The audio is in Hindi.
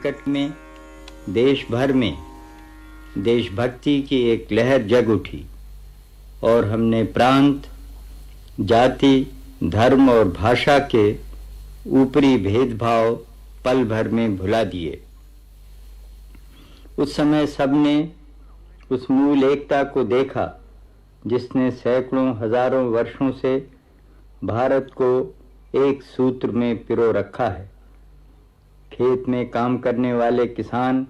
संकट में देश भर में देशभक्ति की एक लहर जग उठी और हमने प्रांत, जाति, धर्म और भाषा के ऊपरी भेदभाव पल भर में भुला दिए। उस समय सबने उस मूल एकता को देखा जिसने सैकड़ों हजारों वर्षों से भारत को एक सूत्र में पिरो रखा है। खेत में काम करने वाले किसान